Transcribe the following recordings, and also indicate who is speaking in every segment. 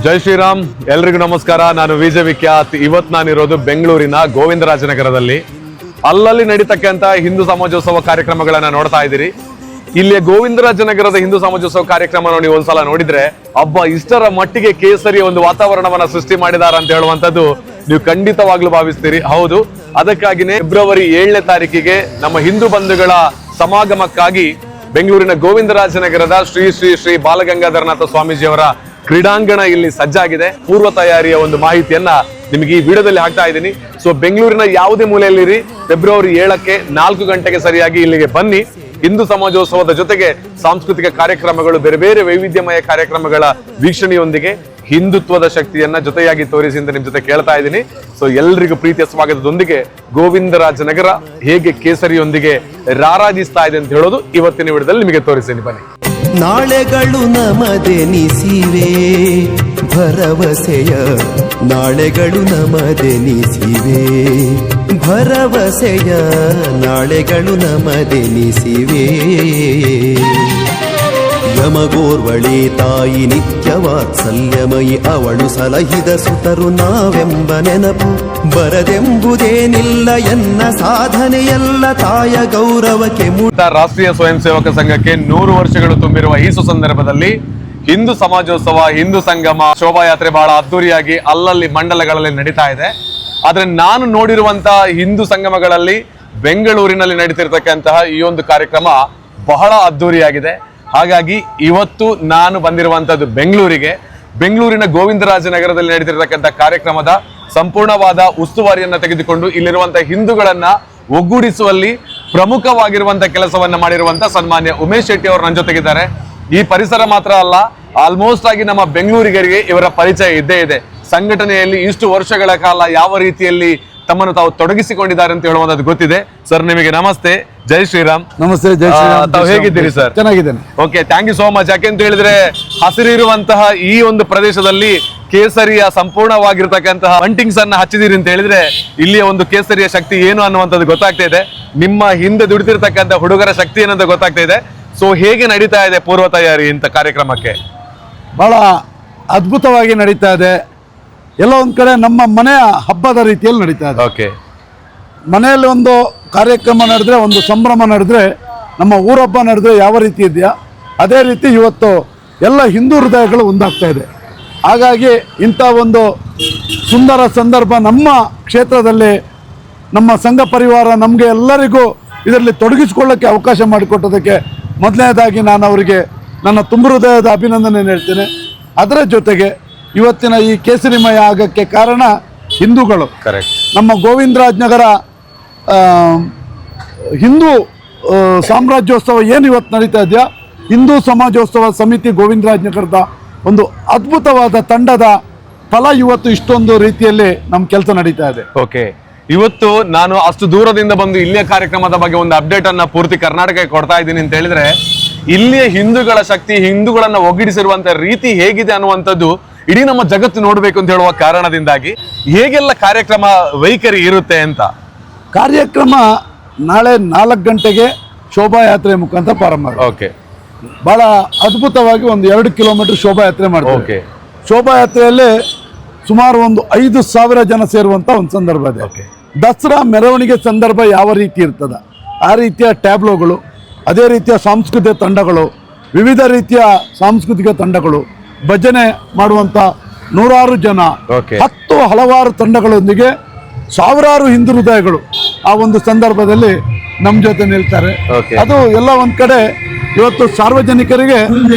Speaker 1: ಜೈ ಶ್ರೀರಾಮ್, ಎಲ್ರಿಗೂ ನಮಸ್ಕಾರ. ನಾನು ವಿಜಯ ವಿಖ್ಯಾತ್. ಇವತ್ತು ನಾನಿರೋದು ಬೆಂಗಳೂರಿನ ಗೋವಿಂದರಾಜನಗರದಲ್ಲಿ. ಅಲ್ಲಲ್ಲಿ ನಡೀತಕ್ಕಂತ ಹಿಂದೂ ಸಮಾಜೋತ್ಸವ ಕಾರ್ಯಕ್ರಮಗಳನ್ನ ನೋಡ್ತಾ ಇದ್ದೀರಿ. ಇಲ್ಲಿ ಗೋವಿಂದರಾಜನಗರದ ಹಿಂದೂ ಸಮಾಜೋತ್ಸವ ಕಾರ್ಯಕ್ರಮ ನೀವು ಒಂದ್ಸಲ ನೋಡಿದ್ರೆ ಹಬ್ಬ ಇಷ್ಟರ ಮಟ್ಟಿಗೆ ಕೇಸರಿ ಒಂದು ವಾತಾವರಣವನ್ನ ಸೃಷ್ಟಿ ಮಾಡಿದಾರ ಅಂತ ಹೇಳುವಂತದ್ದು ನೀವು ಖಂಡಿತವಾಗ್ಲೂ ಭಾವಿಸ್ತೀರಿ. ಹೌದು, ಅದಕ್ಕಾಗಿನೇ ಫೆಬ್ರವರಿ 7ನೇ ತಾರೀಕಿಗೆ ನಮ್ಮ ಹಿಂದೂ ಬಂಧುಗಳ ಸಮಾಗಮಕ್ಕಾಗಿ ಬೆಂಗಳೂರಿನ ಗೋವಿಂದರಾಜನಗರದ ಶ್ರೀ ಶ್ರೀ ಶ್ರೀ ಬಾಲಗಂಗಾಧರನಾಥ ಸ್ವಾಮೀಜಿಯವರ ಕ್ರೀಡಾಂಗಣ ಇಲ್ಲಿ ಸಜ್ಜಾಗಿದೆ. ಪೂರ್ವ ತಯಾರಿಯ ಒಂದು ಮಾಹಿತಿಯನ್ನ ನಿಮಗೆ ಈ ವಿಡಿಯೋದಲ್ಲಿ ಹಾಕ್ತಾ ಇದ್ದೀನಿ. ಸೊ ಬೆಂಗಳೂರಿನ ಯಾವುದೇ ಮೂಲೆಯಲ್ಲಿರಿ, ಫೆಬ್ರವರಿ 7ಕ್ಕೆ 4 ಗಂಟೆಗೆ ಸರಿಯಾಗಿ ಇಲ್ಲಿಗೆ ಬನ್ನಿ. ಹಿಂದೂ ಸಮಾಜೋತ್ಸವದ ಜೊತೆಗೆ ಸಾಂಸ್ಕೃತಿಕ ಕಾರ್ಯಕ್ರಮಗಳು, ಬೇರೆ ಬೇರೆ ವೈವಿಧ್ಯಮಯ ಕಾರ್ಯಕ್ರಮಗಳ ವೀಕ್ಷಣೆಯೊಂದಿಗೆ ಹಿಂದುತ್ವದ ಶಕ್ತಿಯನ್ನ ಜೊತೆಯಾಗಿ ತೋರಿಸಿ ಅಂತ ನಿಮ್ ಜೊತೆ ಕೇಳ್ತಾ ಇದ್ದೀನಿ. ಸೊ ಎಲ್ರಿಗೂ ಪ್ರೀತಿಯ ಸ್ವಾಗತದೊಂದಿಗೆ ಗೋವಿಂದರಾಜನಗರ ಹೇಗೆ ಕೇಸರಿಯೊಂದಿಗೆ ರಾರಾಜಿಸ್ತಾ ಇದೆ ಅಂತ ಹೇಳೋದು ಇವತ್ತಿನ ವಿಡಿಯೋದಲ್ಲಿ ನಿಮಗೆ ತೋರಿಸ್ತೀನಿ. ಬನ್ನಿ.
Speaker 2: ನಾಳೆಗಳು ನಮದೆನಿಸಿವೆ ಭರವಸೆಯ, ನಾಳೆಗಳು ನಮದೆನಿಸಿವೆ ಭರವಸೆಯ, ನಾಳೆಗಳು ನಮದೆನಿಸಿವೆ. ಯಮಗೋರ್ವಳಿ ತಾಯಿ ನಿತ್ಯ ವಾತ್ಸಲ್ಯಮಯಿ, ಅವಳು ಸಲಹಿದ ಸುತರು ನಾವೆಂಬ ನೆನಪು ಬರದೆಂಬುದೇನಿಲ್ಲ ಎನ್ನ ಸಾಧನೆಯಲ್ಲ ತಾಯ ಗೌರವಕ್ಕೆ.
Speaker 1: ರಾಷ್ಟ್ರೀಯ ಸ್ವಯಂ ಸೇವಕ ಸಂಘಕ್ಕೆ 100 ವರ್ಷಗಳು ತುಂಬಿರುವ ಈ ಸುಸಂದರ್ಭದಲ್ಲಿ ಹಿಂದೂ ಸಮಾಜೋತ್ಸವ, ಹಿಂದೂ ಸಂಗಮ, ಶೋಭಾಯಾತ್ರೆ ಬಹಳ ಅದ್ದೂರಿಯಾಗಿ ಅಲ್ಲಲ್ಲಿ ಮಂಡಲಗಳಲ್ಲಿ ನಡೀತಾ ಇದೆ. ಆದ್ರೆ ನಾನು ನೋಡಿರುವಂತಹ ಹಿಂದೂ ಸಂಗಮಗಳಲ್ಲಿ ಬೆಂಗಳೂರಿನಲ್ಲಿ ನಡೀತಿರ್ತಕ್ಕಂತಹ ಈ ಒಂದು ಕಾರ್ಯಕ್ರಮ ಬಹಳ ಅದ್ದೂರಿಯಾಗಿದೆ. ಹಾಗಾಗಿ ಇವತ್ತು ನಾನು ಬಂದಿರುವಂತದ್ದು ಬೆಂಗಳೂರಿನ ಗೋವಿಂದರಾಜನಗರದಲ್ಲಿ ನಡೀತಿರ್ತಕ್ಕಂಥ ಕಾರ್ಯಕ್ರಮದ ಸಂಪೂರ್ಣವಾದ ಉಸ್ತುವಾರಿಯನ್ನ ತೆಗೆದುಕೊಂಡು ಇಲ್ಲಿರುವಂತಹ ಹಿಂದೂಗಳನ್ನ ಒಗ್ಗೂಡಿಸುವಲ್ಲಿ ಪ್ರಮುಖವಾಗಿರುವಂತಹ ಕೆಲಸವನ್ನ ಮಾಡಿರುವಂತಹ ಸನ್ಮಾನ್ಯ ಉಮೇಶ್ ಶೆಟ್ಟಿ ಅವರು ನನ್ನ ಜೊತೆಗಿದ್ದಾರೆ. ಈ ಪರಿಸರ ಮಾತ್ರ ಅಲ್ಲ, ಆಲ್ಮೋಸ್ಟ್ ಆಗಿ ನಮ್ಮ ಬೆಂಗಳೂರಿಗರಿಗೆ ಇವರ ಪರಿಚಯ ಇದ್ದೇ ಇದೆ. ಸಂಘಟನೆಯಲ್ಲಿ ಇಷ್ಟು ವರ್ಷಗಳ ಕಾಲ ಯಾವ ರೀತಿಯಲ್ಲಿ ತಮ್ಮನ್ನು ತಾವು ತೊಡಗಿಸಿಕೊಂಡಿದ್ದಾರೆ ಅಂತ ಹೇಳುವಂತದ್ದು ಗೊತ್ತಿದೆ. ಸರ್, ನಿಮಗೆ ನಮಸ್ತೆ. ಜೈ ಶ್ರೀರಾಮ್.
Speaker 3: ನಮಸ್ತೆ. ಜೈ ಶ್ರೀರಾಮ್.
Speaker 1: ತಾವು ಹೇಗಿದ್ದೀರಿ ಸರ್?
Speaker 3: ಚೆನ್ನಾಗಿದ್ದೇನೆ.
Speaker 1: Okay, thank you so much. ಯಾಕೆಂತ ಹೇಳಿದ್ರೆ ಹಸಿರಿರುವಂತಹ ಈ ಒಂದು ಪ್ರದೇಶದಲ್ಲಿ ಕೇಸರಿಯ ಸಂಪೂರ್ಣವಾಗಿರ್ತಕ್ಕಂತಹ ಬಂಟಿಂಗ್ಸ್ ಅನ್ನ ಹಚ್ಚಿದಿರಿ ಅಂತ ಹೇಳಿದ್ರೆ ಇಲ್ಲಿಯ ಒಂದು ಕೇಸರಿಯ ಶಕ್ತಿ ಏನು ಅನ್ನುವಂಥದ್ದು ಗೊತ್ತಾಗ್ತಾ ಇದೆ. ನಿಮ್ಮ ಹಿಂದೆ ದುಡಿತಿರ್ತಕ್ಕಂಥ ಹುಡುಗರ ಶಕ್ತಿ ಏನಂತ ಗೊತ್ತಾಗ್ತಾ ಇದೆ. ಸೊ ಹೇಗೆ ನಡೀತಾ ಇದೆ ಪೂರ್ವ ತಯಾರಿ ಇಂಥ ಕಾರ್ಯಕ್ರಮಕ್ಕೆ?
Speaker 3: ಬಹಳ ಅದ್ಭುತವಾಗಿ ನಡೀತಾ ಇದೆ. ಎಲ್ಲ ಒಂದ್ ಕಡೆ ನಮ್ಮ ಮನೆಯ ಹಬ್ಬದ ರೀತಿಯಲ್ಲಿ ನಡೀತಾ ಇದೆ.
Speaker 1: ಓಕೆ,
Speaker 3: ಮನೆಯಲ್ಲಿ ಒಂದು ಕಾರ್ಯಕ್ರಮ ನಡೆದ್ರೆ, ಒಂದು ಸಂಭ್ರಮ ನಡೆದ್ರೆ, ನಮ್ಮ ಊರಬ್ಬ ನಡೆದ್ರೆ ಯಾವ ರೀತಿ ಇದೆಯಾ ಅದೇ ರೀತಿ ಇವತ್ತು ಎಲ್ಲ ಹಿಂದೂ ಹೃದಯಗಳು ಒಂದಾಗ್ತಾ ಇದೆ. ಹಾಗಾಗಿ ಇಂಥ ಒಂದು ಸುಂದರ ಸಂದರ್ಭ ನಮ್ಮ ಕ್ಷೇತ್ರದಲ್ಲಿ ನಮ್ಮ ಸಂಘ ಪರಿವಾರ ನಮಗೆ ಎಲ್ಲರಿಗೂ ಇದರಲ್ಲಿ ತೊಡಗಿಸಿಕೊಳ್ಳೋಕ್ಕೆ ಅವಕಾಶ ಮಾಡಿಕೊಟ್ಟೋದಕ್ಕೆ ಮೊದಲನೇದಾಗಿ ನಾನು ಅವರಿಗೆ ನನ್ನ ತುಂಬ ಹೃದಯದ ಅಭಿನಂದನೆ ಹೇಳ್ತೇನೆ. ಅದರ ಜೊತೆಗೆ ಇವತ್ತಿನ ಈ ಕೇಸರಿಮಯ ಆಗಕ್ಕೆ ಕಾರಣ ಹಿಂದೂಗಳು. ನಮ್ಮ ಗೋವಿಂದರಾಜನಗರ ಹಿಂದೂ ಸಾಮ್ರಾಜ್ಯೋತ್ಸವ ಏನು ಇವತ್ತು ನಡೀತಾ ಇದೆಯಾ, ಹಿಂದೂ ಸಮಾಜೋತ್ಸವ ಸಮಿತಿ ಗೋವಿಂದರಾಜನಗರದ ಒಂದು ಅದ್ಭುತವಾದ ತಂಡದ ಫಲ ಇವತ್ತು ಇಷ್ಟೊಂದು ರೀತಿಯಲ್ಲಿ ನಮ್ಮ ಕೆಲಸ ನಡೀತಾ ಇದೆ.
Speaker 1: ಓಕೆ, ಇವತ್ತು ನಾನು ಅಷ್ಟು ದೂರದಿಂದ ಬಂದು ಇಲ್ಲಿಯ ಕಾರ್ಯಕ್ರಮದ ಬಗ್ಗೆ ಒಂದು ಅಪ್ಡೇಟ್ ಅನ್ನ ಪೂರ್ತಿ ಕರ್ನಾಟಕಕ್ಕೆ ಕೊಡ್ತಾ ಇದ್ದೀನಿ ಅಂತ ಹೇಳಿದ್ರೆ, ಇಲ್ಲಿಯ ಹಿಂದೂಗಳ ಶಕ್ತಿ, ಹಿಂದೂಗಳನ್ನ ಒಗ್ಗೂಡಿಸಿರುವಂತಹ ರೀತಿ ಹೇಗಿದೆ ಅನ್ನುವಂಥದ್ದು ಇಡೀ ನಮ್ಮ ಜಗತ್ತು ನೋಡ್ಬೇಕು ಅಂತ ಹೇಳುವ ಕಾರಣದಿಂದಾಗಿ ಹೇಗೆಲ್ಲ ಕಾರ್ಯಕ್ರಮ ವೈಖರಿ ಇರುತ್ತೆ ಅಂತ.
Speaker 3: ಕಾರ್ಯಕ್ರಮ ನಾಳೆ 4 ಗಂಟೆಗೆ ಶೋಭಾಯಾತ್ರೆ ಮುಖಾಂತರ ಪ್ರಾರಂಭ.
Speaker 1: ಓಕೆ,
Speaker 3: ಬಹಳ ಅದ್ಭುತವಾಗಿ ಒಂದು 2 ಕಿಲೋಮೀಟರ್ ಶೋಭಾಯಾತ್ರೆ ಮಾಡ್ತಾರೆ.
Speaker 1: ಓಕೆ,
Speaker 3: ಶೋಭಾಯಾತ್ರೆಯಲ್ಲಿ ಸುಮಾರು ಒಂದು 5,000 ಜನ ಸೇರುವಂತ ಒಂದು ಸಂದರ್ಭ ಇದೆ.
Speaker 1: ಓಕೆ,
Speaker 3: ದಸರಾ ಮೆರವಣಿಗೆ ಸಂದರ್ಭ ಯಾವ ರೀತಿ ಇರ್ತದ ಆ ರೀತಿಯ ಟ್ಯಾಬ್ಲೋಗಳು, ಅದೇ ರೀತಿಯ ಸಾಂಸ್ಕೃತಿಕ ತಂಡಗಳು, ವಿವಿಧ ರೀತಿಯ ಸಾಂಸ್ಕೃತಿಕ ತಂಡಗಳು, ಭಜನೆ ಮಾಡುವಂತ 100 ಜನ, 10 ಹಲವಾರು ತಂಡಗಳೊಂದಿಗೆ ಸಾವಿರಾರು ಹಿಂದೂ ಹೃದಯಗಳು ಆ ಒಂದು ಸಂದರ್ಭದಲ್ಲಿ ನಮ್ಮ ಜೊತೆ ನಿಲ್ತಾರೆ. ಅದು ಎಲ್ಲ ಒಂದ್ ಕಡೆ ಇವತ್ತು ಸಾರ್ವಜನಿಕರಿಗೆ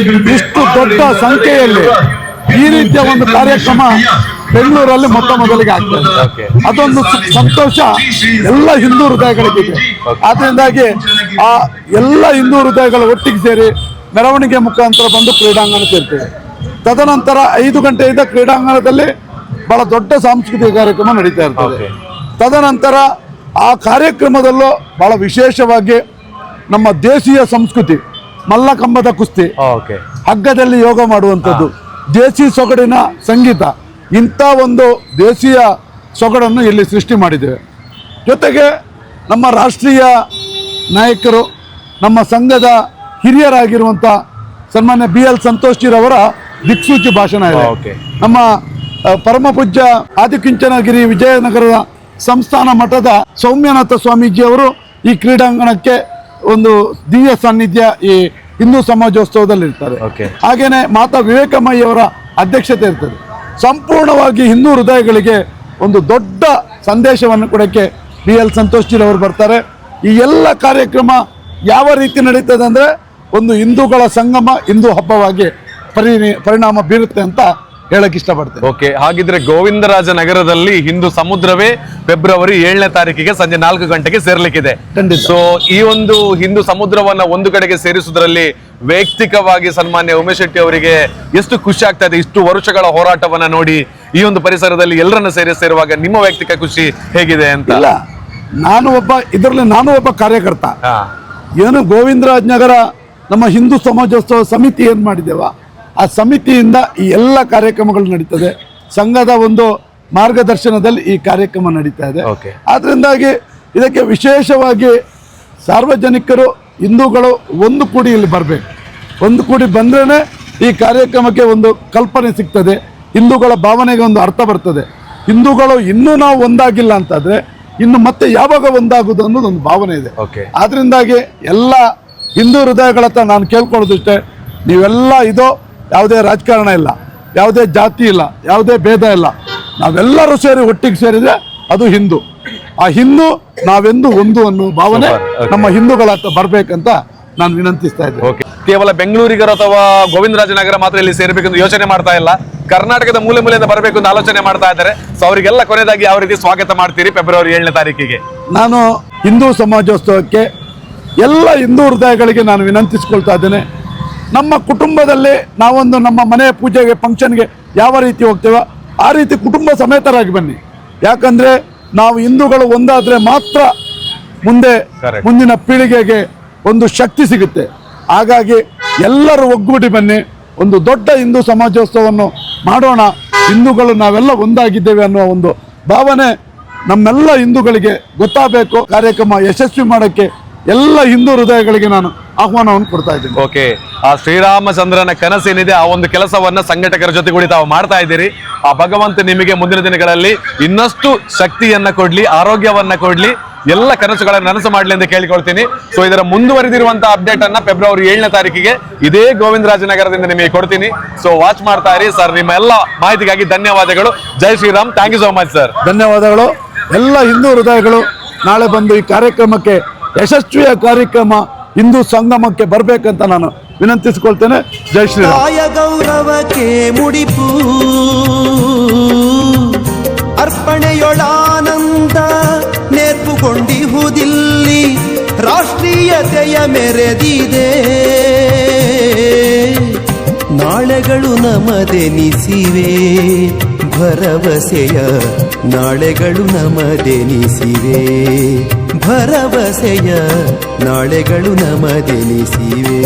Speaker 3: ಇಷ್ಟು ದೊಡ್ಡ ಸಂಖ್ಯೆಯಲ್ಲಿ ಈ ರೀತಿಯ ಒಂದು ಕಾರ್ಯಕ್ರಮ ಬೆಂಗಳೂರಲ್ಲಿ ಮೊದಲಿಗೆ ಆಗ್ತದೆ. ಅದೊಂದು ಸಂತೋಷ ಎಲ್ಲ ಹಿಂದೂ ಹೃದಯಗಳಿಗಿದೆ. ಆದ್ದರಿಂದಾಗಿ ಆ ಎಲ್ಲ ಹಿಂದೂ ಹೃದಯಗಳು ಒಟ್ಟಿಗೆ ಸೇರಿ ಮೆರವಣಿಗೆ ಮುಖಾಂತರ ಬಂದು ಕ್ರೀಡಾಂಗಣ ಸೇರ್ತೇವೆ. ತದನಂತರ 5 ಗಂಟೆಯಿಂದ ಕ್ರೀಡಾಂಗಣದಲ್ಲಿ ಬಹಳ ದೊಡ್ಡ ಸಾಂಸ್ಕೃತಿಕ ಕಾರ್ಯಕ್ರಮ ನಡೀತಾ ಇರ್ತದೆ. ತದನಂತರ ಆ ಕಾರ್ಯಕ್ರಮದಲ್ಲೂ ಬಹಳ ವಿಶೇಷವಾಗಿ ನಮ್ಮ ದೇಶೀಯ ಸಂಸ್ಕೃತಿ, ಮಲ್ಲಕಂಬದ ಕುಸ್ತಿ, ಹಗ್ಗದಲ್ಲಿ ಯೋಗ ಮಾಡುವಂಥದ್ದು, ದೇಸಿ ಸೊಗಡಿನ ಸಂಗೀತ, ಇಂಥ ಒಂದು ದೇಶೀಯ ಸೊಗಡನ್ನು ಇಲ್ಲಿ ಸೃಷ್ಟಿ ಮಾಡಿದ್ದೇವೆ. ಜೊತೆಗೆ ನಮ್ಮ ರಾಷ್ಟ್ರೀಯ ನಾಯಕರು, ನಮ್ಮ ಸಂಘದ ಹಿರಿಯರಾಗಿರುವಂಥ ಸನ್ಮಾನ್ಯ BL ಸಂತೋಷ್ ರವರ ದಿಕ್ಸೂಚಿ ಭಾಷಣ ಇದೆ.
Speaker 1: ಓಕೆ.
Speaker 3: ನಮ್ಮ ಪರಮ ಪೂಜ್ಯ ಆದಿಚುಂಚನಗಿರಿ ವಿಜಯನಗರದ ಸಂಸ್ಥಾನ ಮಠದ ಸೌಮ್ಯನಾಥ ಸ್ವಾಮೀಜಿ ಅವರು ಈ ಕ್ರೀಡಾಂಗಣಕ್ಕೆ ಒಂದು ದಿವ್ಯ ಸಾನ್ನಿಧ್ಯ ಈ ಹಿಂದೂ ಸಮಾಜೋತ್ಸವದಲ್ಲಿ ಇರ್ತಾರೆ.
Speaker 1: ಓಕೆ.
Speaker 3: ಹಾಗೇನೆ ಮಾತಾ ವಿವೇಕಮಯ್ಯ ಅವರ ಅಧ್ಯಕ್ಷತೆ ಇರ್ತದೆ. ಸಂಪೂರ್ಣವಾಗಿ ಹಿಂದೂ ಹೃದಯಗಳಿಗೆ ಒಂದು ದೊಡ್ಡ ಸಂದೇಶವನ್ನು ಕೊಡೋಕ್ಕೆ BL ಸಂತೋಷ್ ಜಿ ಅವರು ಬರ್ತಾರೆ. ಈ ಎಲ್ಲ ಕಾರ್ಯಕ್ರಮ ಯಾವ ರೀತಿ ನಡೀತದೆ ಅಂದರೆ ಒಂದು ಹಿಂದೂಗಳ ಸಂಗಮ, ಹಿಂದೂ ಹಬ್ಬವಾಗಿ ಪರಿಣಾಮ ಬೀರುತ್ತೆ ಅಂತ ಹೇಳಕ್ ಇಷ್ಟಪಡ್ತೇನೆ.
Speaker 1: ಓಕೆ, ಹಾಗಿದ್ರೆ ಗೋವಿಂದರಾಜನಗರದಲ್ಲಿ ಹಿಂದೂ ಸಮುದ್ರವೇ ಫೆಬ್ರವರಿ 7ನೇ ತಾರೀಕಿಗೆ ಸಂಜೆ 4 ಗಂಟೆಗೆ ಸೇರ್ಲಿಕ್ಕಿದೆ.
Speaker 3: ಖಂಡಿತ.
Speaker 1: ಸೊ ಈ ಒಂದು ಹಿಂದೂ ಸಮುದ್ರವನ್ನ ಒಂದು ಕಡೆಗೆ ಸೇರಿಸುವುದರಲ್ಲಿ ವೈಯಕ್ತಿಕವಾಗಿ ಸನ್ಮಾನ್ಯ ಉಮೇಶ್ ಶೆಟ್ಟಿ ಅವರಿಗೆ ಎಷ್ಟು ಖುಷಿ ಆಗ್ತಾ ಇದೆ? ಇಷ್ಟು ವರ್ಷಗಳ ಹೋರಾಟವನ್ನ ನೋಡಿ ಈ ಒಂದು ಪರಿಸರದಲ್ಲಿ ಎಲ್ಲರನ್ನ ಸೇರಿಸಿರುವಾಗ ನಿಮ್ಮ ವೈಯಕ್ತಿಕ ಖುಷಿ ಹೇಗಿದೆ ಅಂತ?
Speaker 3: ಇಲ್ಲ, ನಾನು ಒಬ್ಬ ಕಾರ್ಯಕರ್ತ.
Speaker 1: ಹಾ.
Speaker 3: ಏನು ಗೋವಿಂದರಾಜನಗರ ನಮ್ಮ ಹಿಂದೂ ಸಮಾಜೋತ್ಸವ ಸಮಿತಿ ಏನು ಮಾಡಿದ್ದೇವ, ಆ ಸಮಿತಿಯಿಂದ ಈ ಎಲ್ಲ ಕಾರ್ಯಕ್ರಮಗಳು ನಡೀತದೆ. ಸಂಘದ ಒಂದು ಮಾರ್ಗದರ್ಶನದಲ್ಲಿ ಈ ಕಾರ್ಯಕ್ರಮ ನಡೀತಾ ಇದೆ.
Speaker 1: ಓಕೆ.
Speaker 3: ಆದ್ರಿಂದಾಗಿ ಇದಕ್ಕೆ ವಿಶೇಷವಾಗಿ ಸಾರ್ವಜನಿಕರು, ಹಿಂದೂಗಳು ಒಂದು ಕೂಡಿ ಇಲ್ಲಿ ಬರಬೇಕು. ಒಂದು ಕೂಡಿ ಬಂದ್ರೇ ಈ ಕಾರ್ಯಕ್ರಮಕ್ಕೆ ಒಂದು ಕಲ್ಪನೆ ಸಿಗ್ತದೆ, ಹಿಂದೂಗಳ ಭಾವನೆಗೆ ಒಂದು ಅರ್ಥ ಬರ್ತದೆ. ಹಿಂದೂಗಳು ಇನ್ನೂ ನಾವು ಒಂದಾಗಿಲ್ಲ ಅಂತಂದ್ರೆ ಇನ್ನು ಮತ್ತೆ ಯಾವಾಗ ಒಂದಾಗುವುದು ಅನ್ನೋದು ಒಂದು ಭಾವನೆ ಇದೆ.
Speaker 1: ಓಕೆ.
Speaker 3: ಆದ್ರಿಂದಾಗಿ ಎಲ್ಲ ಹಿಂದೂ ಹೃದಯಗಳ ಹತ್ರ ನಾನು ಕೇಳ್ಕೊಳ್ಳೋದಿಷ್ಟೇ, ನೀವೆಲ್ಲ ಯಾವುದೇ ರಾಜಕಾರಣ ಇಲ್ಲ, ಯಾವುದೇ ಜಾತಿ ಇಲ್ಲ, ಯಾವುದೇ ಭೇದ ಇಲ್ಲ, ನಾವೆಲ್ಲರೂ ಸೇರಿ ಒಟ್ಟಿಗೆ ಸೇರಿದ್ರೆ ಅದು ಹಿಂದೂ. ಆ ಹಿಂದೂ ನಾವೆಂದು ಒಂದು ಅನ್ನೋ ಭಾವನೆ ನಮ್ಮ ಹಿಂದೂಗಳ ಹತ್ರ ಬರ್ಬೇಕಂತ ನಾನು ವಿನಂತಿಸ್ತಾ ಇದ್ದೆ.
Speaker 1: ಓಕೆ. ಕೇವಲ ಬೆಂಗಳೂರಿಗರು ಅಥವಾ ಗೋವಿಂದರಾಜನಗರ ಮಾತ್ರ ಇಲ್ಲಿ ಸೇರ್ಬೇಕಂತ ಯೋಚನೆ ಮಾಡ್ತಾ ಇಲ್ಲ, ಕರ್ನಾಟಕದ ಮೂಲೆ ಮೂಲೆಯಿಂದ ಬರಬೇಕು ಅಂತ ಆಲೋಚನೆ ಮಾಡ್ತಾ ಇದ್ದಾರೆ. ಸೊ ಅವರಿಗೆಲ್ಲ ಕೊನೆಯದಾಗಿ ಯಾವ ರೀತಿ ಸ್ವಾಗತ ಮಾಡ್ತೀರಿ ಫೆಬ್ರವರಿ 7ನೇ ತಾರೀಕಿಗೆ?
Speaker 3: ನಾನು ಹಿಂದೂ ಸಮಾಜೋತ್ಸವಕ್ಕೆ ಎಲ್ಲ ಹಿಂದೂ ಹೃದಯಗಳಿಗೆ ನಾನು ವಿನಂತಿಸ್ಕೊಳ್ತಾ ಇದ್ದೇನೆ. ನಮ್ಮ ಕುಟುಂಬದಲ್ಲಿ ನಾವೊಂದು ನಮ್ಮ ಮನೆ ಪೂಜೆಗೆ, ಫಂಕ್ಷನ್ಗೆ ಯಾವ ರೀತಿ ಹೋಗ್ತೇವೋ ಆ ರೀತಿ ಕುಟುಂಬ ಸಮೇತರಾಗಿ ಬನ್ನಿ. ಯಾಕಂದ್ರೆ ನಾವು ಹಿಂದೂಗಳು ಒಂದಾದ್ರೆ ಮಾತ್ರ ಮುಂದಿನ ಪೀಳಿಗೆಗೆ ಒಂದು ಶಕ್ತಿ ಸಿಗುತ್ತೆ. ಹಾಗಾಗಿ ಎಲ್ಲರೂ ಒಗ್ಗೂಡಿ ಬನ್ನಿ, ಒಂದು ದೊಡ್ಡ ಹಿಂದೂ ಸಮಾಜೋತ್ಸವವನ್ನು ಮಾಡೋಣ. ಹಿಂದೂಗಳು ನಾವೆಲ್ಲ ಒಂದಾಗಿದ್ದೇವೆ ಅನ್ನುವ ಒಂದು ಭಾವನೆ ನಮ್ಮೆಲ್ಲ ಹಿಂದೂಗಳಿಗೆ ಗೊತ್ತಾಗಬೇಕು. ಕಾರ್ಯಕ್ರಮ ಯಶಸ್ವಿ ಮಾಡೋಕ್ಕೆ ಎಲ್ಲ ಹಿಂದೂ ಹೃದಯಗಳಿಗೆ ನಾನು ಆಹ್ವಾನವನ್ನು ಕೊಡ್ತಾ ಇದ್ದೀನಿ.
Speaker 1: ಓಕೆ. ಆ ಶ್ರೀರಾಮಚಂದ್ರನ ಕನಸೇನಿದೆ ಆ ಒಂದು ಕೆಲಸವನ್ನ ಸಂಘಟಕರ ಜೊತೆಗೂಡಿ ತಾವು ಮಾಡ್ತಾ ಇದ್ದೀರಿ. ಆ ಭಗವಂತ ನಿಮಗೆ ಮುಂದಿನ ದಿನಗಳಲ್ಲಿ ಇನ್ನಷ್ಟು ಶಕ್ತಿಯನ್ನ ಕೊಡ್ಲಿ, ಆರೋಗ್ಯವನ್ನ ಕೊಡ್ಲಿ, ಎಲ್ಲ ಕನಸುಗಳನ್ನ ನನಸು ಮಾಡ್ಲಿ ಅಂತ ಕೇಳಿಕೊಳ್ತೀನಿ. ಸೊ ಇದರ ಮುಂದುವರೆದಿರುವಂತಹ ಅಪ್ಡೇಟ್ ಅನ್ನ ಫೆಬ್ರವರಿ 7ನೇ ತಾರೀಕಿಗೆ ಇದೇ ಗೋವಿಂದರಾಜನಗರದಿಂದ ನಿಮಗೆ ಕೊಡ್ತೀನಿ. ಸೊ ವಾಚ್ ಮಾಡ್ತಾ ಇರಿ ಸರ್. ನಿಮ್ಮ ಎಲ್ಲ ಮಾಹಿತಿಗಾಗಿ ಧನ್ಯವಾದಗಳು. ಜೈ Shriram. Thank you so much sir.
Speaker 3: ಧನ್ಯವಾದಗಳು. ಎಲ್ಲ ಹಿಂದೂ ಹೃದಯಗಳು ನಾಳೆ ಬಂದು ಈ ಕಾರ್ಯಕ್ರಮಕ್ಕೆ, ಯಶಸ್ವಿಯ ಕಾರ್ಯಕ್ರಮ ಹಿಂದೂ ಸಂಗಮಕ್ಕೆ ಬರಬೇಕಂತ ನಾನು ವಿನಂತಿಸಿಕೊಳ್ತೇನೆ. ಜೈ ಶ್ರೀರಾಮ್.
Speaker 2: ಕಾಯ ಗೌರವಕ್ಕೆ ಮುಡಿಪು ಅರ್ಪಣೆಯೊಳಾನಂದ ನೇರ್ಪುಗೊಂಡಿಹುದಿಲ್ಲಿ ರಾಷ್ಟ್ರೀಯತೆಯ ಮೆರೆದಿದೆ. ನಾಳೆಗಳು ನಮದೆನಿಸಿವೆ ಭರವಸೆಯ, ನಾಳೆಗಳು ನಮದೆನಿಸಿವೆ ಭರವಸೆಯ, ನಾಳೆಗಳು ನಮದೆನಿಸಿವೆ.